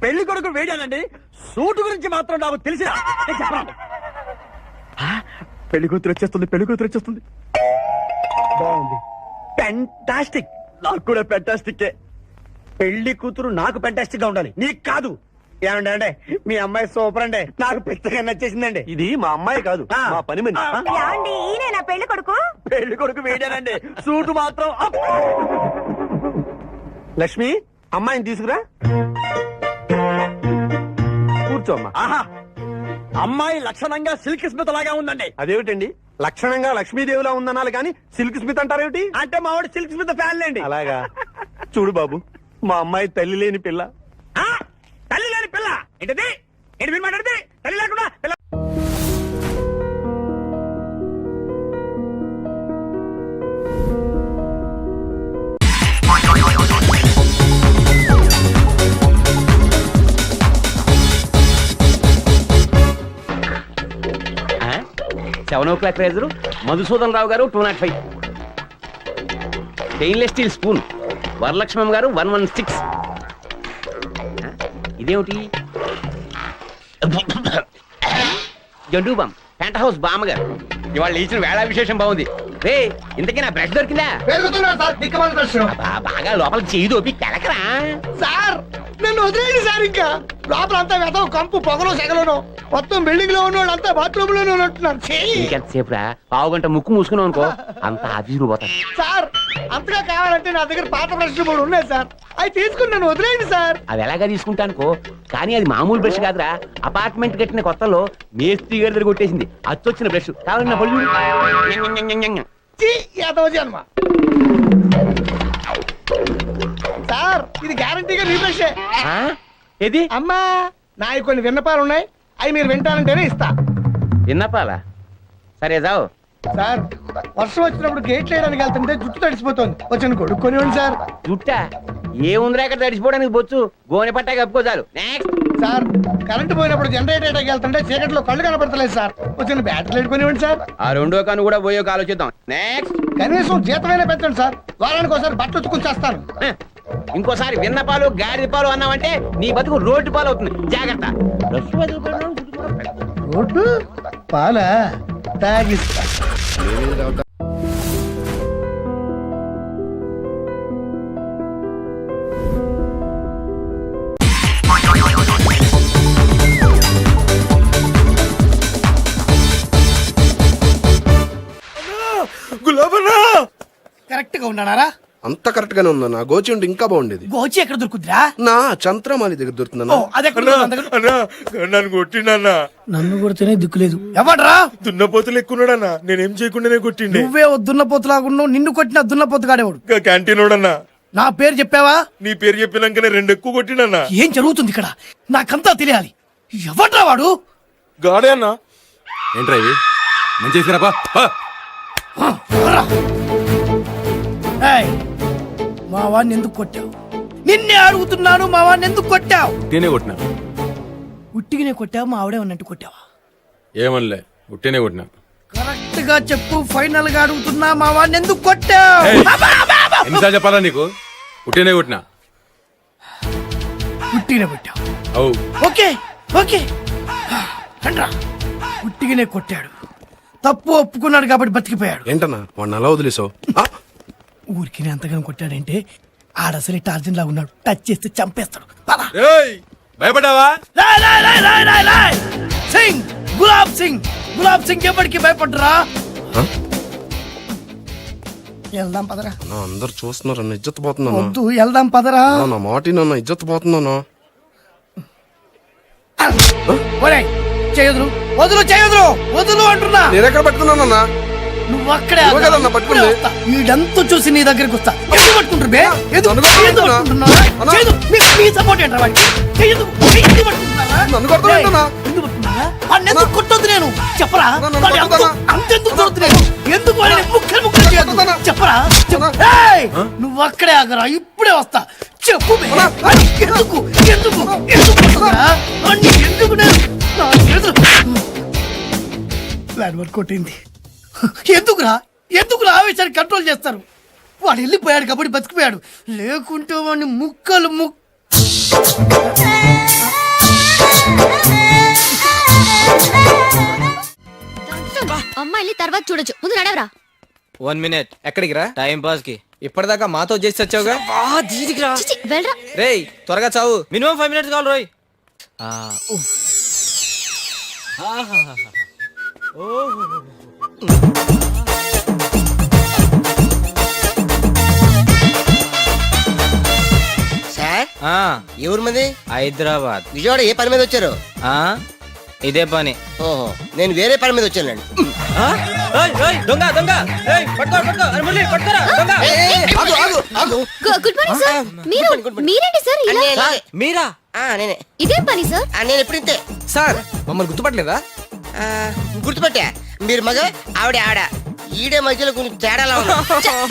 పెళ్లి కొడుకు వేడానండి సూటు గురించి మాత్రం నాకు తెలిసి పెళ్లి కూతురు వచ్చేస్తుంది పెళ్లి కూతురు వచ్చేస్తుంది బాగుంది పెంటాస్టిక్ నాకు కూడా పెంటాస్టిక్ పెళ్లి కూతురు నాకు పెంటాస్టిక్ గా ఉండాలి నీకు కాదు ఏమండి అంటే మీ అమ్మాయి సూపర్ అండి నాకు పెద్దగా నచ్చేసిందండి ఇది మా అమ్మాయి కాదు మా పని మనిషి ఈయన పెళ్లి కొడుకు పెళ్లి కొడుకు వేడానండి సూటు మాత్రం లక్ష్మి అమ్మాయిని తీసుకురా కూర్చోమ్మా ఆహా అమ్మాయి లక్షణంగా సిల్క్ స్మిత్ లాగా ఉందండి అదేమిటండి లక్షణంగా లక్ష్మీదేవిలా ఉందనాలి కానీ సిల్క్ స్మిత్ అంటారేమిటి అంటే మా వాడు సిల్క్ స్మిత్ ఫ్యాన్ లేండి అలాగా చూడు బాబు మా అమ్మాయి తల్లి లేని పిల్ల తల్లి లేని పిల్ల ఏంటది ఏంటి మీరు మాట్లాడితే తల్లి లేకుండా పిల్ల $7 రేజరు మధుసూదన్ రావు గారు 205 స్టెయిన్లెస్ స్టీల్ స్పూన్ వరలక్ష్మమ్మ గారు 116 ఇదేమిటి జండు బామ్ పెంట్ హౌస్ బామ్మ గారు ఇవాళ ఇచ్చిన వేళ విశేషం బాగుంది రే ఇంతకీ నా బ్రష్ దొరికిందా బాగా లోపల చేయి దోపి కెలకరా సార్ నన్ను వదిలేయండి సార్ ఇంకా లోపల అంతా వెతవు కంపు పొగలు సెగలను మొత్తం బిల్డింగ్ లో ఉన్న అంతా బాత్రూమ్ లోనే ఉంటున్నారు ఇంకెంతసేపు రా పావు గంట ముక్కు మూసుకున్నావు అనుకో అంత ఆఫీసులు పోతాను సార్ అంతగా కావాలంటే నా దగ్గర పాత బ్రష్ కూడా ఉన్నాయి సార్ అవి తీసుకుని నన్ను వదిలేయండి సార్ అది ఎలాగా తీసుకుంటానుకో కానీ అది మామూలు బ్రష్ కాదురా అపార్ట్మెంట్ కట్టిన కొత్తలో మేస్త్రి గారి దగ్గర కొట్టేసింది అచ్చొచ్చిన బ్రష్ కావాలన్నా పళ్ళు జన్మ సార్ ఇది గ్యారంటీగా మీ బ్రషే ఏది అమ్మా నా కొన్ని విన్నపాలు ఉన్నాయి అవి మీరు వింటానంటేనే ఇస్తా విన్నపాలా సరే జావు సార్ వర్షం వచ్చినప్పుడు గేట్లు వేయడానికి వెళ్తుంటే జుట్టు తడిసిపోతుంది వచ్చిన కొడుక్కొనివ్వండి సార్ జుట్టా ఏముందిరా ఇక్కడ తడిసిపోవడానికి బొచ్చు గోనె పట్టా కప్పుకో చాలు నెక్స్ట్ సార్ కరెంట్ పోయినప్పుడు జనరేటర్ వేయడానికి వెళ్తుంటే చీకట్లో కళ్ళు కనపడతలేదు సార్ వచ్చిన బ్యాటరీ కొనివ్వండి సార్ ఆ రెండో కాను కూడా పోయో ఆలోచిద్దాం నెక్స్ట్ కనీసం జీతమైనా పెంచండి సార్ వారానికి ఒకసారి బట్టలు ఉతుకుని చేస్తాను ఇంకోసారి విన్నపాలు గాడిద పాలు అన్నావంటే నీ బతుకు రోడ్డు పాలు అవుతుంది జాగ్రత్త రోడ్డు పాల తాగిస్తా గులాబనా కరెక్ట్ గా ఉన్నారా అంత కరెక్ట్ గానే ఉందా నా గోచి ఉంటే ఇంకా బాగుండేది గోచి ఎక్కడ దొరుకుద్దిరా నా చంద్రమాలి దగ్గర దొరుకుతుందా నన్ను కొట్టిండన్నా నన్ను కొడితేనే దిక్కులేదు ఎవడ్రా దున్నపోతులు ఎక్కున్నాడన్నా నేనేం చేయకుండానే కొట్టిండే నువ్వే దున్నపోతులాగున్నావు నిన్ను కొట్టిన దున్నపోతు గాడేవాడు క్యాంటీన్ వాడన్నా నా పేరు చెప్పావా నీ పేరు చెప్పినాకనే 2 ఎక్కువ కొట్టినన్నా ఏం జరుగుతుంది ఇక్కడ నాకంతా తెలియాలి ఎవడ్రా వాడు గాడే అన్నా ఏంట్రా ఇవి మంచి ఏయ్, మా వాడిని ఎందుకు కొట్టావు నిన్నే అడుగుతున్నాను మా వాడిని ఎందుకు కొట్టావు? ఉట్టినే కొట్టినా. ఉట్టిగానే కొట్టావు మా ఆవిడే ఉన్నట్టు కొట్టావా? ఏమనలే, ఉట్టినే కొట్టినా. కరెక్ట్ గా చెప్పు, ఫైనల్ గా అడుగుతున్నా మా వాడిని ఎందుకు కొట్టావు? ఏయ్! ఎన్నిసార్లు చెప్పాలా నీకు? ఉట్టినే కొట్టినా. ఉట్టిగానే కొట్టావు. అవు. ఓకే ఓకే రండ్రా. ఉట్టిగానే కొట్టాడు, తప్పు ఒప్పుకున్నాడు కాబట్టి బతికిపోయాడు. ఏంటన్నా వాడిని అలా వదిలేసావు? ఊరికి అంతగానో కొట్టాడంటే ఆడసలు టార్జన్ లా ఉన్నాడు, టచ్ చేస్తే చంపేస్తాడు. పద. ఏయ్! భయపడ్డావా? రాయ్, రాయ్, రాయ్, రాయ్, రాయ్, రాయ్. సింగ్, గులాబ్ సింగ్, గులాబ్ సింగ్ ఎప్పటికీ భయపడరా? వెళ్దాం పదరా. అందరు చూస్తున్నారు, నన్ను ఇజ్జత్ పోతున్నాను. వద్దు, వెళ్దాం పదరా. నా మాట నన్ను ఇజ్జత్ పోతున్నాను. ఒరేయ్, చేయదురు, వదులు, చేయదురు, వదులు అంటున్నా. నేను ఎక్కడ పట్టుకున్నానన్నా? నువ్వు అక్కడే నువ్వు కదన్నా పట్టుకుంది. వీడంతా చూసి నీ దగ్గరికి వస్తా. ఎందుకు పట్టుకుంటారు బే? ఎందుకు నన్ను కొడుతున్నావా? పట్టుకుంటున్నావా? అన్నా. చేయదు, మీ సపోర్ట్ ఏంట్రా వాడికి? చేయదు, ఎందుకు పట్టుకుంటున్నారా? నన్ను కొడుతున్నావా? ఏయ్, ఎందుకు పట్టుకున్నారా? వాడిని ఎందుకు కొట్టొద్దు నేను? చెప్పరా? నన్ను వాడి కొడుతున్నా. అంతెందుకు కొడుతున్నాను? ఎందుకు వాడిని ముక్కలు ముక్కలు చేయొద్దు? కొడుతున్నా. చెప్పరా? ఏయ్, నువ్వు అక్కడే ఆగరా, ఇప్పుడే వస్తా. చెప్పు బే. వాడిని ఎందుకు ఎందుకు ఎందుకు కొడుతున్నారా? వాడిని ఎందుకు నేను నా చేతులు ప్లాన్ వర్క్ కొట్టింది. ఎందుకురా ఆవేశాన్ని కంట్రోల్ చేస్తారు? వాడు వెళ్ళిపోయాడు కాబట్టి బతికిపోయాడు, లేకుంటే వాడిని ముక్కలు అమ్మాయిని తర్వాత చూడొచ్చు, ముందు నడవరా. 1 minute. ఎక్కడికి రా? టైం పాస్ కి. ఇప్పటిదాకా మాతో చేసి వచ్చావుగా. చిచి, వెళ్ళరా. రేయ్ త్వరగా చావు. మినిమం 5 minutes కావాలి రోయ్. సార్ ఎవరు మంది? హైదరాబాద్. విజయవాడ ఏ పని మీద వచ్చారు? ఇదే పని. ఓహో, నేను వేరే పని మీద వచ్చానండి. దొంగ దొంగ. పట్టుకో పట్టుకో. అరే మురళి పట్టుకోరా దొంగ. Good morning sir. మీరేంటి సార్ ఇలా? మీరా? నేనే. ఇదేం పని సార్? నేను ఎప్పుడు ఇంతే సార్ మమ్మల్ని గుర్తుపట్టలేదా? గుర్తుపట్టా, మీరు మగ ఆవిడ ఆడ, ఈడే మధ్యలో కొంచెం తేడాలా ఉంది.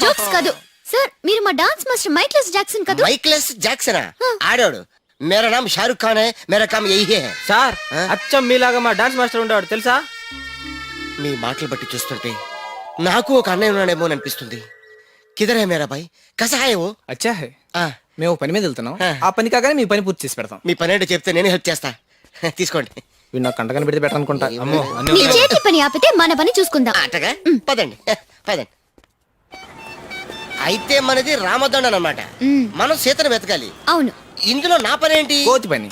జోక్స్ కాదు సార్, మీరు మా డాన్స్ మాస్టర్ మైక్లెస్ జాక్సన్ కదా? మైక్లెస్ జాక్సనా? ఆడాడు. మేరా నామ్ షారుఖ్ ఖాన్ హై, మేరా కామ్ యహీ హై. సార్ అచ్చం మీలాగా మా డాన్స్ మాస్టర్ ఉండేవాడు తెలుసా? మీ మాటలు బట్టి చూస్తుంటే నాకు ఒక అన్నయ్య ఉన్నాడేమో అని అనిపిస్తుంది. కిదర్ హై మేరా భాయ్, కసా హై వో? అచ్చా హై. మేము పని మీద వెళ్తున్నాం, ఆ పని కాగానే మీ పని పూర్తి చేసి పెడతాం. మీ పని ఏంటో చెప్తే నేను హెల్ప్ చేస్తా. తీసుకోండి. వీడు నాకు కంటకని పెడితే బెటర్ అనుకుంటా. అమ్మో నీ చేతి పని ఆపితే మన పని చూసుకుందాం. అట్టగా పదండి పదండి. అయితే మనది రామదండ అన్నమాట. మనం సీతను వెతకాలి. అవును. ఇందులో నా పని ఏంటి? కోతి పని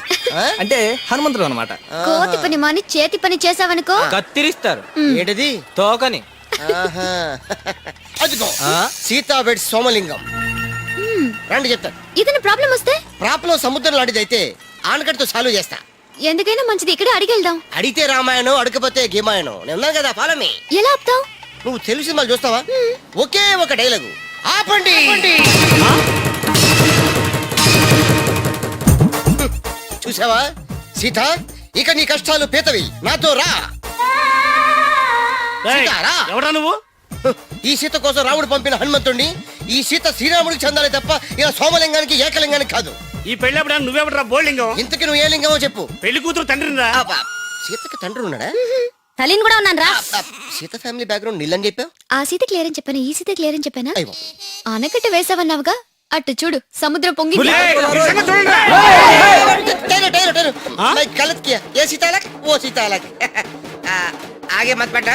అంటే హనుమంతుడు అనమాట. కోతి పని మాని చేతి పని చేసావనుకో కత్తిరిస్తారు. ఏంటిది? తోకని. అదిగో సీతా బెడ్ సోమలింగం. రండి చెప్తాను. ఏదైనా ప్రాబ్లం వస్తే ప్రాప్లో సముద్రం లాంటిది అయితే ఆనకటితో సాల్వ్ చేస్తా. ఎందుకైనా మంచిది ఇక్కడే అడిగి వెళ్దాం. అడిగితే రామాయణం, అడగపోతే గీమాయణం. నేను ఉన్నాను కదా, ఫాలోమి. ఎలా ఆపుతావు? నువ్వు తెలుగు సినిమాలు చూస్తావా? ఒకే ఒక డైలాగు, ఆపండి. చూసావా సీత, ఇక నీ కష్టాలు పేతవి, నాతో రా. సీత, రా. ఎవరా నువ్వు? ఈ సీత కోసం రాముడు పంపిన హనుమంతుడిని. ఈ సీత శ్రీరాముడికి చెందాలి తప్ప ఇలా సోమలింగానికి ఏకలింగానికి కాదు. ఈ పెళ్ళప్పుడు నువ్వెవడరా బోల్డింగం? ఇంతకి నువ్వు ఏ లింగమో చెప్పు. పెళ్లి కూతురు తండ్రిరా? సీతకి తండ్రి ఉన్నాడా? తల్లిని కూడా ఉన్నాను రా. సీత ఫ్యామిలీ బ్యాక్గ్రౌండ్ నీళ్ళని చెప్పావు. ఆ సీత క్లియర్ అని చెప్పాను, ఈ సీత క్లియర్ అని చెప్పానా? అయ్యో. ఆనకట్ట వేసావన్నావుగా, అటు చూడు సముద్రం పొంగి. मैं गलत किया, ये सीता अलग, वो सीता अलग. आगे मत बैठा.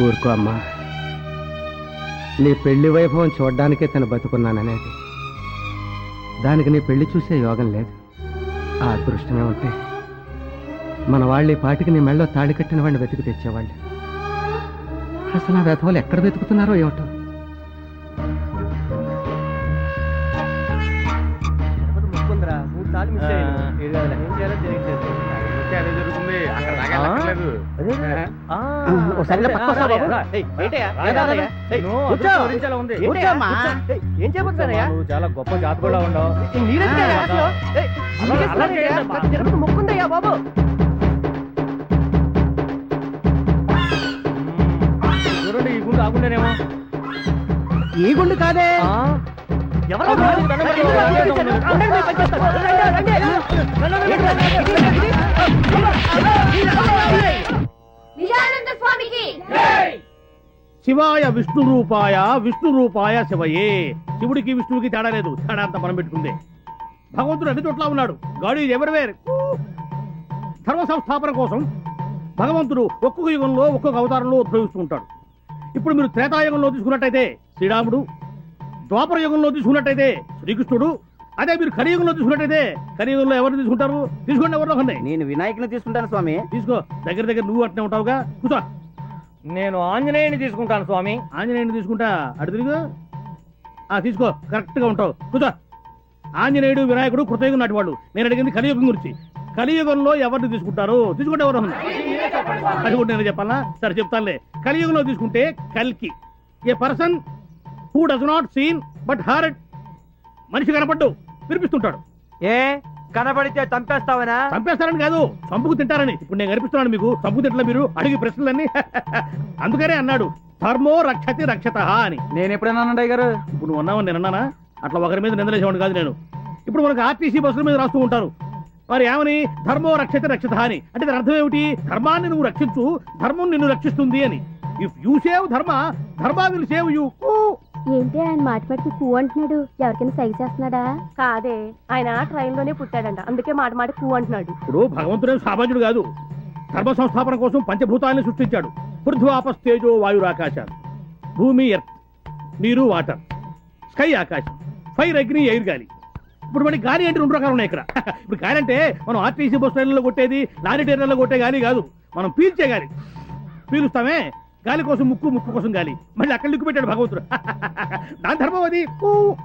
ఊరుకో అమ్మా, నీ పెళ్లి వైభవం చూడ్డానికే తను బతుకున్నాననేది. దానికి నీ పెళ్లి చూసే యోగం లేదు. ఆ అదృష్టమే ఉంటే మన వాళ్ళు ఈ పాటికి నీ మెళ్ళో తాళి కట్టిన వాడిని వెతికి తెచ్చేవాళ్ళు. అసలు ఆ వెధవలు ఎక్కడ వెతుకుతున్నారో ఏమిటో. ముక్కుందిరా, 3 సార్లు మిస్ అయ్యాను. ఏం చేయాలో తెలియట్లేదు. ఏం చేయబోతున్నారయ్యా? చాలా గొప్ప జాతకులా ఉండవు. ముక్కుందయ్యా బాబు. చూడండి ఈ గుండు ఆగుండేనేమో. ఈ గుండు కాదే. నిజానంద స్వామికి శివాయ విష్ణు రూపాయ విష్ణు రూపాయ శివయే. శివుడికి విష్ణువుకి తేడా లేదు, తేడా అంతా మనం పెట్టుకుందే. భగవంతుడు అన్ని చోట్ల ఉన్నాడు. God is everywhere. ధర్మ సంస్థాపన కోసం భగవంతుడు ఒక్కొక్క యుగంలో ఒక్కొక్క అవతారంలో ఉద్భవిస్తూ ఉంటాడు. ఇప్పుడు మీరు త్రేతాయుగంలో తీసుకున్నట్టయితే శ్రీరాముడు, ద్వాపర యుగంలో తీసుకున్నట్టయితే శ్రీకృష్ణుడు, అదే మీరు కలియుగంలో తీసుకున్నట్టయితే కలియుగంలో ఎవరు తీసుకుంటారు? తీసుకోండి, ఎవరిలో ఒకరిని. నేను వినాయకుని తీసుకుంటాను స్వామి. తీసుకో, దగ్గర దగ్గర నువ్వు అట్నే ఉంటావుగా. కూర్చో. నేను ఆంజనేయుని తీసుకుంటాను స్వామి. ఆంజనేయుని తీసుకుంటా, అటు తిరుగు. తీసుకో, కరెక్ట్ గా ఉంటావు. కూర్చో. ఆంజనేయుడు వినాయకుడు కృతయుగం నాటి వాళ్ళు. నేను అడిగింది కలియుగం గురించి. కలియుగంలో ఎవరిని తీసుకుంటారు? తీసుకుంటే ఎవరు? అది కూడా నేను చెప్పాలా? సరే చెప్తానులే. కలియుగంలో తీసుకుంటే కల్కి, a person who does not seen but heard. మనిషి కనపడ్డు, వినిపిస్తుంటాడు. ఏ కనబడితే చంపేస్తావనా? చంపేస్తారని కాదు, చంపుకు తింటారని. ఇప్పుడు నేను కనిపిస్తున్నాను మీకు, చంపుకు తింటలే మీరు అడిగి ప్రశ్నలన్నీ. అందుకనే అన్నాడు ధర్మో రక్షతి రక్షత అని. నేను ఎప్పుడైనా గారు ఇప్పుడు నువ్వు అన్నావని నేను అన్నానా? అట్లా ఒకరి మీద నిందలేసేవాడు కాదు నేను. ఇప్పుడు మనకు ఆర్టీసీ బస్సుల మీద రాస్తూ ఉంటారు, మరి ఏమని? ధర్మో రక్షతి రక్షత అని. అంటే దాని అర్థం ఏమిటి? ధర్మాన్ని నువ్వు రక్షించు, ధర్మం నిన్ను రక్షిస్తుంది అని. ఇఫ్ యూ సేవ్ ధర్మ, ధర్మ విల్ సేవ్ యూ. ఏంటి ఆయన మాట పెట్టి కూ అంటున్నాడు? ఎవరికైనా సైజ్ చేస్తున్నాడా? కాదే, ఆయన ట్రైన్ లోనే పుట్టాడంట, అందుకే మాట మాట కూ అంటున్నాడు. ఇప్పుడు భగవంతుడే సామాన్యుడు కాదు. ధర్మ సంస్థాపన కోసం పంచభూతాలను సృష్టించాడు. పృథ్వాపస్తేజో వాయురాకాశాలు, భూమి ఎర్త్, నీరు వాటర్, స్కై ఆకాశం, ఫైర్ అగ్ని ఎయిర్ గాలి. ఇప్పుడు మనకి గాలి అంటే 2 రకాలు ఉన్నాయి ఇక్కడ. ఇప్పుడు గాలి అంటే మనం ఆర్టీసీ బస్ ట్రైన్లలో కొట్టేది, లారీ టైర్లలో కొట్టే గాలి కాదు, మనం పీల్చే గాలి. పీలుస్తామే, గాలి కోసం ముక్కు, ముక్కు కోసం గాలి. మళ్ళీ అక్కడ లిక్కు పెట్టాడు భగవంతుడు. దాని ధర్మం అది.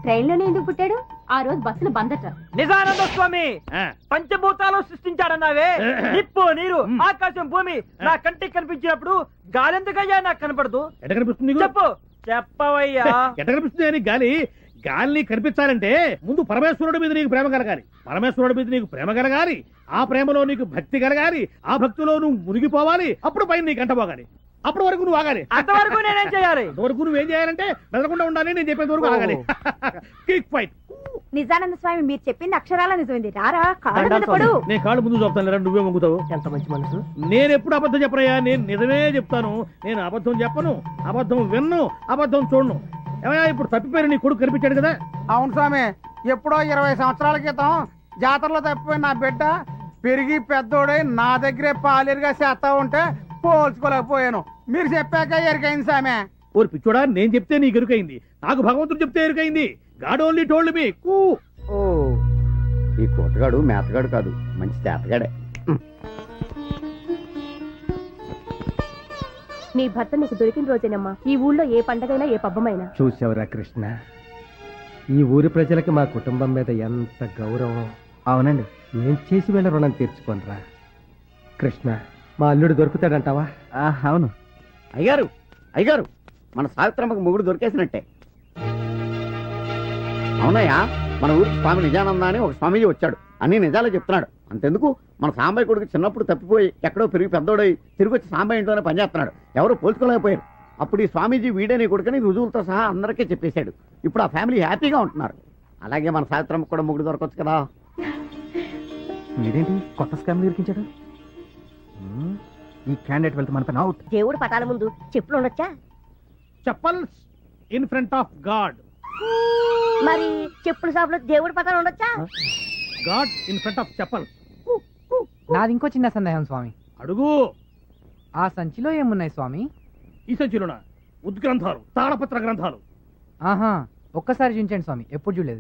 ట్రైన్ లోనే ఎందుకు పుట్టాడు? ఆ రోజు బస్సులు బందట. నిజానంద స్వామి పంచభూతాలు సృష్టించాడన్నావే, నిప్పు, నీరు, ఆకాశం, భూమి నా కంటికి కనిపించినప్పుడు గాలెందుకయ్యా నాకు కనపడదు? ఎట కనిపిస్తుంది నీకు? చెప్పు, చెప్పవయ్యా. ఎట కనిపిస్తుంది అని గాలి? గాలిని కనిపించాలంటే ముందు పరమేశ్వరుడి మీద నీకు ప్రేమ కలగాలి. పరమేశ్వరుడి మీద నీకు ప్రేమ కలగాలి, ఆ ప్రేమలో నీకు భక్తి కలగాలి, ఆ భక్తిలో నువ్వు మునిగిపోవాలి. అప్పుడు పైన నీకు అంటపోగాలి. అప్పటి వరకు నువ్వు ఆగాలి. అంతవరకు నేనేం చేయాలి? అంతవరకు నువ్వేం చేయాలంటే మెదలకుండా ఉండాలి. నేను చెప్పేంత వరకు ఆగాలి. Kick fight. నిజానంద స్వామి మీరు చెప్పింది అక్షరాల నిజమైంది. రారా కాళ్ళు మీద పడు. నేను కాళ్ళు ముందు చూపుతాను, నువ్వే మొంగుతావు. ఎంత మంచి మనసు. నేను ఎప్పుడు అబద్ధం చెప్పరయ్యా, నేను నిజమే చెప్తాను. నేను అబద్ధం చెప్పను, అబద్ధం విన్ను, అబద్ధం చూడను. ఏమయ్యా, ఇప్పుడు తప్పిపోయిన నీ కొడుకు కనిపించాడు కదా? అవును స్వామి, ఎప్పుడో 20 సంవత్సరాల క్రితం జాతరలో తప్పిపోయిన నా బిడ్డ పెరిగి పెద్దోడై నా దగ్గరే పాలేరుగా చేస్తా ఉంటే పోల్చుకోలేకపోయాను. మీరు చెప్పాక ఎరికైంది సామె. ఓరి పిచ్చోడా, నేను చెప్తే నీకు ఎరుకైంది, నాకు భగవంతుడు చెప్తే ఎరుకైంది. God only told me. ఓ, ఈ కోతగాడు మేతగాడు కాదు, మంచి చేతగాడే. నీ భర్త నీకు దొరికిన రోజేనమ్మా ఈ ఊళ్ళో ఏ పండగైనా ఏ పబ్బమైనా. చూసావురా కృష్ణ, ఈ ఊరి ప్రజలకి మా కుటుంబం మీద ఎంత గౌరవం. అవునండి, ఏం చేసి వెళ్ళ రుణం తీర్చుకోనరా. కృష్ణ, మా అల్లుడు దొరుకుతాడంటావా? అవును అయ్యారు. అయ్యారు, మన సావిత్రమ్మకు మొగుడు దొరికేసినట్టే. అవునయ్యా, మన ఊరికి స్వామి నిజానంద అని ఒక స్వామీజీ వచ్చాడు, అన్ని నిజాలే చెప్తున్నాడు. అంతెందుకు, మన సాంబయ్య కొడుకు చిన్నప్పుడు తప్పిపోయి ఎక్కడో పెరిగి పెద్దోడై తిరిగి వచ్చి సాంబయ్య ఇంట్లోనే పనిచేస్తున్నాడు. ఎవరు పోల్చుకోలేకపోయారు. అప్పుడు ఈ స్వామీజీ వీడే నీ కొడుకుని రుజువులతో సహా అందరికీ చెప్పేశాడు. ఇప్పుడు ఆ ఫ్యామిలీ హ్యాపీగా ఉంటున్నారు. అలాగే మన సావిత్రమ్మకు కూడా మొగుడు దొరకొచ్చు కదా. మీరేంటి కొత్త స్కామ్ ఇరికించాడు? ఈ క్యాండిడేట్ వెళ్తే మన పని అవుట్. దేవుడు పటాల ముందు చెప్పులు ఉండొచ్చా? Chappals in front of God. మరి చెప్పుల షాపులో దేవుడి పటాలు ఉండొచ్చా? God in front of chappals. నాది ఇంకో చిన్న సందేహం స్వామి. అడుగు. ఆ సంచిలో ఏమున్నాయి స్వామి? ఈ సంచిలోన ఉద్గ్రంథాలు, తాళపత్ర గ్రంథాలు. ఆహా, ఒక్కసారి చూపించండి స్వామి, ఎప్పుడు చూడలేదు.